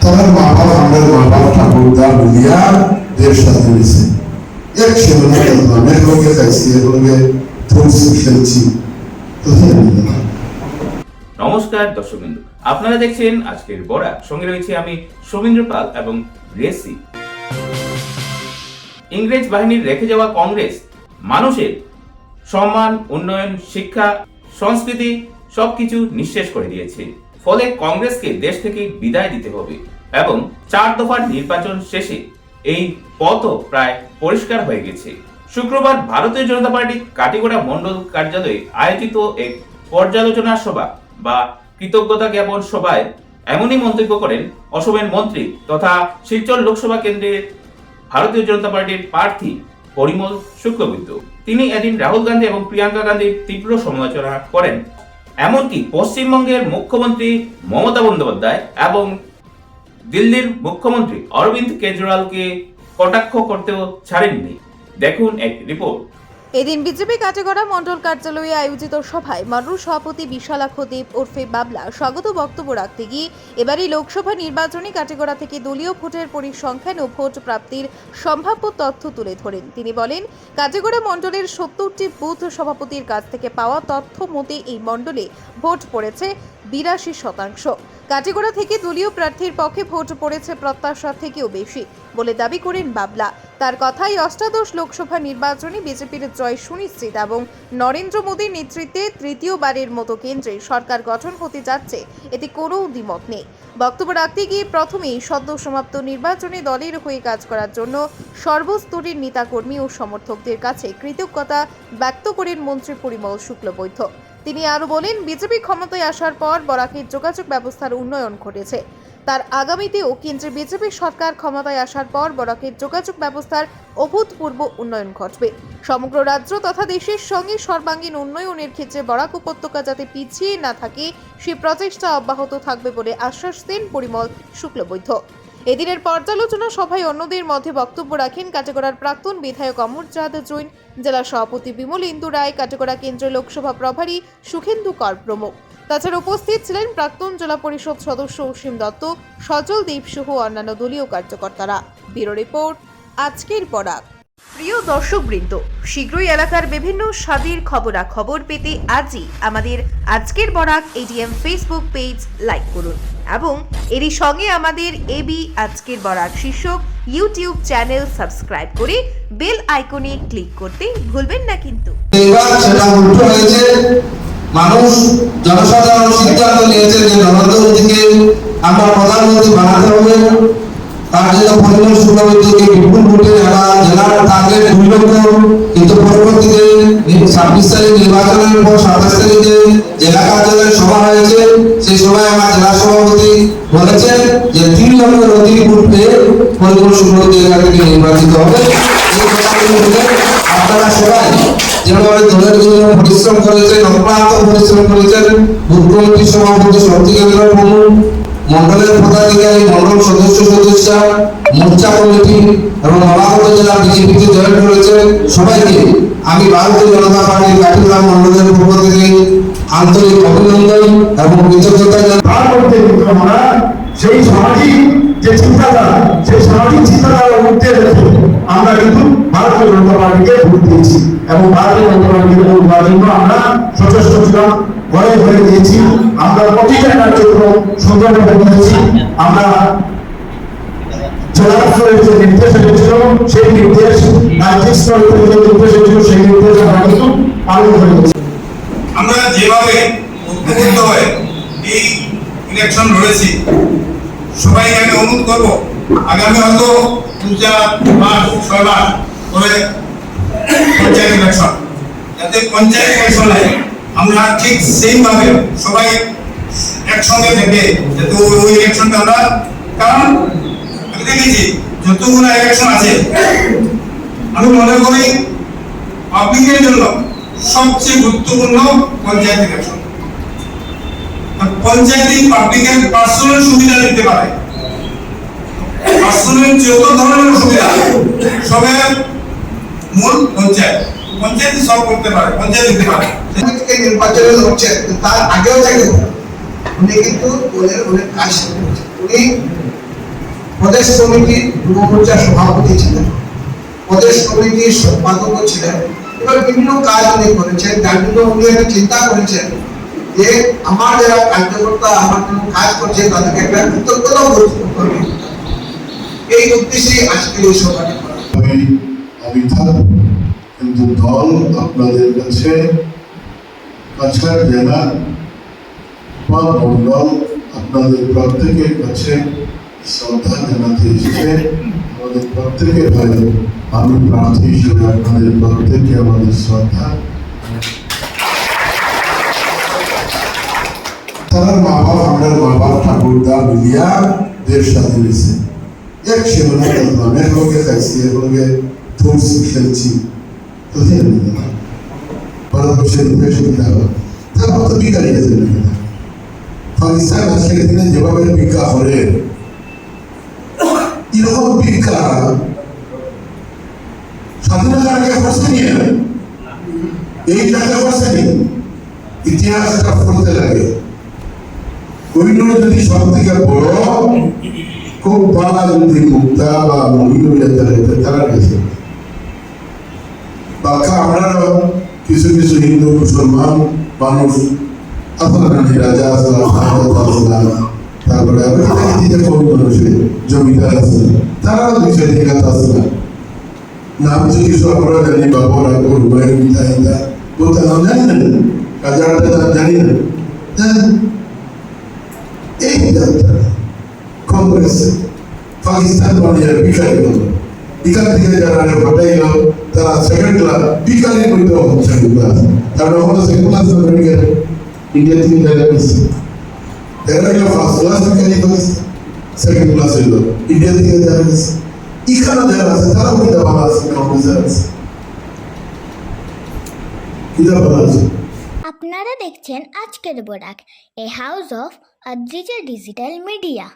তার মা বাপ আমাদের মা বাপ ঠাকুরদা বুলিয়া দেশ সাথে নিয়েছে এক সেবনে করলাম একলগে খাইছি একলগে ফুলছি খেলছি। নমস্কার দর্শকবৃন্দ, আপনারা দেখছেন আজকের বরাক। সঙ্গে রয়েছে আমি সৌমেন্দ্র পাল এবং রেসি। ইংরেজ বাহিনীর রেখে যাওয়া কংগ্রেস মানুষের সম্মান, উন্নয়ন, শিক্ষা, সংস্কৃতি সবকিছু নিঃশেষ করে দিয়েছে। ফলে কংগ্রেসকে দেশ থেকে বিদায় দিতে হবে এবং 4 দফার নির্বাচন শেষে এই পথও প্রায় পরিষ্কার হয়ে গেছে। শুক্রবার ভারতীয় জনতা পার্টি কাটিগড়া মন্ডল কার্যালয়ে আয়োজিত এক পর্যালোচনা সভা বা কৃতজ্ঞতা জ্ঞাপন সভায় এমনই মন্তব্য করেন অসমের মন্ত্রী তথা শিলচর লোকসভা কেন্দ্রের ভারতীয় জনতা পার্টির প্রার্থী পরিমল শুক্লবৈদ্য। তিনি এদিন রাহুল গান্ধী এবং প্রিয়াঙ্কা গান্ধীর তীব্র সমালোচনা করেন। এমনকি পশ্চিমবঙ্গের মুখ্যমন্ত্রী মমতা বন্দ্যোপাধ্যায় এবং দিল্লির মুখ্যমন্ত্রী অরবিন্দ কেজরিওয়ালকে কটাক্ষ করতেও ছাড়েননি। দেখুন এক রিপোর্ট। এদিন বিজেপি কাটিগড়া মন্ডল কার্যালয়ে আয়োজিত সভায় মন্ডল সভাপতি বিশালাক্ষ দেব ওরফে বাবলা স্বাগত বক্তব্য রাখতে গিয়ে এবারই লোকসভা নির্বাচনে কাটিগড়া থেকে দলীয় ভোটের পরিসংখ্যান ও ভোট প্রাপ্তির সম্ভাব্য তথ্য তুলে ধরেন। তিনি বলেন, কাটিগড়া মন্ডলের 70টি বুথ সভাপতির কাছ থেকে পাওয়া তথ্য মতে এই মন্ডলে ভোট পড়েছে 82%। কাটিগড়া থেকে দলীয় প্রার্থীর পক্ষে ভোট পড়েছে প্রত্যাশার থেকেও বেশি বলে দাবি করেন বাবলা। তার কথাই অষ্টাদশ লোকসভা নির্বাচনে বিজেপির জয় সুনিশ্চিত এবং নরেন্দ্র মোদীর নেতৃত্বে তৃতীয়বারের মতো কেন্দ্রে সরকার গঠন হতে যাচ্ছে, এতে কোনো দ্বিমত নেই। বক্তব্য রাখতে গিয়ে প্রথমেই সদ্য সমাপ্ত নির্বাচনে দলের হয়ে কাজ করার জন্য সর্বস্তরের নেতাকর্মী ও সমর্থকদের কাছে কৃতজ্ঞতা ব্যক্ত করেন মন্ত্রী পরিমল শুক্লবৈদ্য। তিনি আরও বলেন, বিজেপি ক্ষমতায় আসার পর বরাকের যোগাযোগ ব্যবস্থার উন্নয়ন ঘটেছে। তার আগামীতেও কেন্দ্রে বিজেপি সরকার ক্ষমতায় আসার পর বরাকের যোগাযোগ ব্যবস্থার অভূতপূর্ব উন্নয়ন ঘটবে। সমগ্র রাজ্য তথা দেশের সঙ্গে সর্বাঙ্গীন উন্নয়নের ক্ষেত্রে বরাক উপত্যকা যাতে পিছিয়ে না থাকে সে প্রচেষ্টা অব্যাহত থাকবে বলে আশ্বাস দেন পরিমল শুক্লবৈদ্য। এদিনের পর্যালোচনা সভায় অন্যদের মধ্যে বক্তব্য রাখেন কাটিগড়ার প্রাক্তন বিধায়ক অমরচাঁদ জৈন, জেলা সভাপতি বিমলেন্দু রায়, কাটিগড়া কেন্দ্রীয় লোকসভা প্রভারী সুখেন্দু কর প্রমুখ। তাছাড়া উপস্থিত ছিলেন প্রাক্তন জেলা পরিষদ সদস্য অসীম দত্ত, সজল দেব সহ অন্যান্য দলীয় কার্যকর্তারা। ব্যুরো রিপোর্ট, আজকের বরাক। প্রিয় দর্শকবৃন্দ, শীঘ্রই এলাকার বিভিন্ন স্বাদের খবরাখবর পেতে আজই আমাদের আজকের Barak ADM Facebook page like করুন এবং এরই সঙ্গে আমাদের এবি আজকের বরাক শীর্ষক ইউটিউব চ্যানেল সাবস্ক্রাইব করে বেল আইকনে ক্লিক করতে ভুলবেন না কিন্তু। মানুষ জনসাধারণ সিদ্ধান্ত নিয়েছে যে নরেন্দ্র মোদীকে আমরা প্রধানমন্ত্রী বানাতে হবে। তার জন্য পরিমল শুক্লবৈদ্যকে বিপুল ভোটে জেলার টার্গেট 2 লক্ষ, কিন্তু পরবর্তীতে 26 তারিখ নির্বাচনের পর 27 তারিখে জেলা কার্যালয়ে সভা হয়েছে। সেই সভায় আমার জেলা সভাপতি বলেছেন যে 3 লক্ষের অধিক ভোট পেয়ে পরিমল শুক্লবৈদ্য এলাকা থেকে নির্বাচিত হবে। আপনারা সবাই যেভাবে দলের জন্য পরিশ্রম করেছেন, অক্লান্ত পরিশ্রম করেছেন, বুথ কমিটির সভাপতি, শক্তি কেন্দ্র প্রমুখ, মন্ডলের পদাধিকারী, মন্ডল সদস্য, মোর্চা কমিটি এবং নবাগত জেলা বিজেপিতে জয়েন করেছেন, সবাইকে আমি ভারতীয় জনতা পার্টির কাটিগড়া মন্ডলের পক্ষ থেকে আন্তরিক অভিনন্দন এবং কৃতজ্ঞতা জানাই। আমরা সেই সামাজিক যে চিন্তাধারা, সেই সামাজিক চিন্তাধারা উঠতে রেখে আমরা কিন্তু ভারতীয় জনতা পার্টিকে ভোট দিয়েছি এবং ভারতীয় জনতা পার্টিকে ভোট দেওয়ার জন্য আমরা সচেষ্ট ছিলাম, ঘরে ঘরে দিয়েছি। আমরা প্রতিটা কার্যক্রম সুন্দরভাবে দিয়েছি। আমরা জেলা স্তরের যে নির্দেশ এসেছিল সেই নির্দেশ, রাজ্যিক স্তরের যে নির্দেশ এসেছিল সেই নির্দেশ আমরা কিন্তু পালন করে দিয়েছি। আমরা যেভাবে ঐক্যবদ্ধ হয়ে এই ইলেকশন লড়েছি, সবাই আমি অনুরোধ করবো আগামী হয়তো 2-4 মাস 6 মাস পরে পঞ্চায়েত ইলেকশন, যাতে পঞ্চায়েত ইলেকশনে আমরা ঠিক সেইভাবে সবাই একসঙ্গে থেকে যাতে ওই ইলেকশনটা আমরা, কারণ আমি দেখেছি যতগুলো ইলেকশন আছে আমি মনে করি পাবলিকের জন্য সবচেয়ে গুরুত্বপূর্ণ পঞ্চায়েত ইলেকশন। পঞ্চায়েত পাবলিকের পার্সোনাল সুবিধা দিতে পারে, পার্সোনাল যত ধরনের সুবিধা সবের মূল পঞ্চায়েত সব করতে পারে, পঞ্চায়েত দিতে পারে। নির্বাচনে লড়ছে, তার আগেও থেকে উনি কিন্তু দলের অনেক কাজ উনি প্রদেশ কমিটির যুব মোর্চার সভাপতি ছিলেন, প্রদেশ কমিটির সম্পাদক ছিলেন, এবার বিভিন্ন কাজ উনি করেছেন, যার জন্য উনি একটা চিন্তা করেছেন যে আমার যারা কার্যকর্তা আমার জন্য কাজ করছে তাদেরকে একটা কৃতজ্ঞতা উপস্থাপন করবে। এই উদ্দেশ্যে আজকে এই সভাটি করা। আমি থাকব, কিন্তু দল আপনাদের কাছে কাছাড় জেলা বা মন্ডল আপনাদের প্রত্যেকের কাছে শ্রদ্ধা জানাতে এসেছে। আমাদের প্রত্যেকের ভাই, আমি প্রার্থী হিসেবে আপনাদের প্রত্যেককে আমাদের শ্রদ্ধা। তারা মা বাপ, আমরা মা বাপ ঠাকুরদা মিলিয়া দেশ স্বাধীন হয়েছে। এক সেবনা করলাম, একলগে খাইছি, একলগে থুলছি, খেলছি, তো ভারতবর্ষের ইতিহাস সুবিধা হলো তারপর তো বিকারি গেছে। পাকিস্তান আজকের দিনে যেভাবে ভিক্ষা করে, এরকম ভিক্ষা স্বাধীনতার আগে করছে নিয়ে এই টাকা করছে নি। ইতিহাসটা পড়তে লাগে, কোহিনুর যদি সব থেকে বড় খুব বালা যদি মুক্তা বা মহিলা তারা গেছে। বাকি আমরাও কিছু কিছু হিন্দু মুসলমান মানুষ আসলাম, রাজা আসলাম, তারপরে জমিদার আসলাম, তারাও বিষয় থেকে আসলাম। নাম তো কিছু আমরা জানি, বাবর আকবর হুমায়ুন মিতা হিন্দা বলতে নাম জানি না, রাজাটা জানি না। এই কংগ্রেস পাকিস্তান বানিয়ে বিকারি হলো, এখান থেকে যারা ঘটাইল তারা সেকেন্ড ক্লাস বিকারি করতে সেকেন্ড ক্লাস, তারপরে আমরা সেকেন্ড ক্লাস ইন্ডিয়া থেকে জায়গা পেয়েছে, এরা হইল ফার্স্ট ক্লাস বিকারি করেছে, সেকেন্ড ক্লাস হইল ইন্ডিয়া থেকে জায়গা পেয়েছে। এখানে যারা আছে তারা কিতা ভালো আছে, কংগ্রেসের আছে কিতা ভালো আছে। আপনারা দেখছেন আজকের Barak, a house of Adrija digital media.